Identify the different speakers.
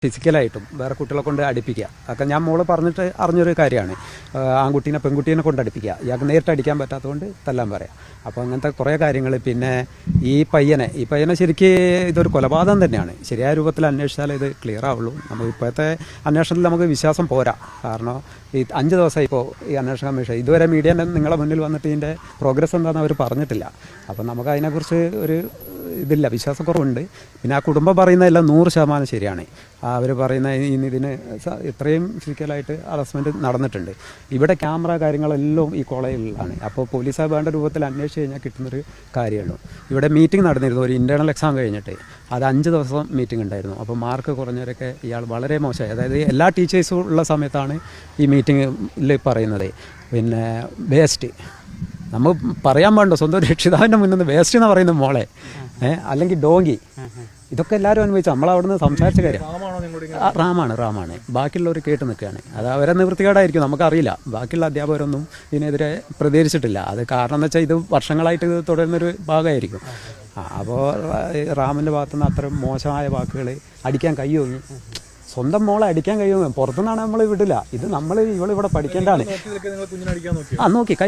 Speaker 1: ഫിസിക്കലായിട്ടും വേറെ കുട്ടികളെ കൊണ്ട് അടുപ്പിക്കുക. അതൊക്കെ ഞാൻ മോള് പറഞ്ഞിട്ട് അറിഞ്ഞൊരു കാര്യമാണ്. ആൺകുട്ടീനെ പെൺകുട്ടീനെ കൊണ്ട് അടുപ്പിക്കുക. ഇയാൾക്ക് നേരിട്ട് അടിക്കാൻ പറ്റാത്തതുകൊണ്ട് തല്ലാൻ പറയാം. അപ്പോൾ അങ്ങനത്തെ കുറേ കാര്യങ്ങൾ. പിന്നെ ഈ പയ്യനെ ശരിക്ക് ഇതൊരു കൊലപാതകം തന്നെയാണ്. ശരിയായ രൂപത്തിൽ അന്വേഷിച്ചാലേ ഇത് ക്ലിയർ ആവുള്ളൂ. നമുക്ക് ഇപ്പോഴത്തെ അന്വേഷണത്തിൽ നമുക്ക് വിശ്വാസം പോരാ. കാരണം ഈ 5 ദിവസമായി ഇപ്പോൾ ഈ അന്വേഷണ കമ്മീഷൻ ഇതുവരെ മീഡിയ നിങ്ങളെ മുന്നിൽ വന്നിട്ട് ഇതിൻ്റെ പ്രോഗ്രസ് എന്താണെന്ന് അവർ പറഞ്ഞിട്ടില്ല. അപ്പം നമുക്ക് അതിനെക്കുറിച്ച് ഒരു ഇതില്ല, വിശ്വാസക്കുറവുണ്ട്. പിന്നെ ആ കുടുംബം പറയുന്നതെല്ലാം 100% ശരിയാണ്. അവർ പറയുന്ന ഇതിന് ഇത്രയും ഫിസിക്കലായിട്ട് ഹറാസ്മെൻറ്റ് നടന്നിട്ടുണ്ട്. ഇവിടെ ക്യാമറ കാര്യങ്ങളെല്ലാം ഈ കോളേജിലാണ്. അപ്പോൾ പോലീസ് വേണ്ട രൂപത്തിൽ അന്വേഷിച്ച് കഴിഞ്ഞാൽ കിട്ടുന്നൊരു കാര്യമുള്ളൂ. ഇവിടെ മീറ്റിംഗ് നടന്നിരുന്നു, ഒരു ഇൻറ്റേർണൽ എക്സാം കഴിഞ്ഞിട്ട്. അത് 5 ദിവസം മീറ്റിംഗ് ഉണ്ടായിരുന്നു. അപ്പോൾ മാർക്ക് കുറഞ്ഞവരൊക്കെ ഇയാൾ വളരെ മോശമായി. അതായത് എല്ലാ ടീച്ചേഴ്സും ഉള്ള സമയത്താണ് ഈ മീറ്റിങ്ങിൽ പറയുന്നത്. പിന്നെ വേസ്റ്റ് നമ്മൾ പറയാൻ പാടുണ്ടോ? സ്വന്തം രക്ഷിതാവിൻ്റെ മുന്നിൽ നിന്ന് വേസ്റ്റ് എന്ന് പറയുന്ന മോളെ, അല്ലെങ്കിൽ ഡോങ്കി, ഇതൊക്കെ എല്ലാവരും അനുഭവിച്ചു. നമ്മളവിടുന്ന് സംസാരിച്ച കാര്യം റാമാണ്. ബാക്കിയുള്ളവർ കേട്ട് നിൽക്കുകയാണ്. അത് അവരെ നിവൃത്തികേടായിരിക്കും, നമുക്കറിയില്ല. ബാക്കിയുള്ള അധ്യാപകരൊന്നും ഇതിനെതിരെ പ്രതികരിച്ചിട്ടില്ല. അത് കാരണം എന്ന് വെച്ചാൽ ഇത് വർഷങ്ങളായിട്ട് ഇത് തുടരുന്നൊരു ഭാഗമായിരിക്കും. അപ്പോൾ റാമിൻ്റെ ഭാഗത്തുനിന്ന് അത്ര മോശമായ വാക്കുകൾ, അടിക്കാൻ കൈയോങ്ങി, സ്വന്തം മോളെ അടിക്കാൻ കഴിയുമോ? പുറത്തുനിന്നാണ് നമ്മൾ വിടില്ല. ഇത് നമ്മൾ ഇവളിവിടെ പഠിക്കേണ്ടതാണ്. നോക്കി കൈ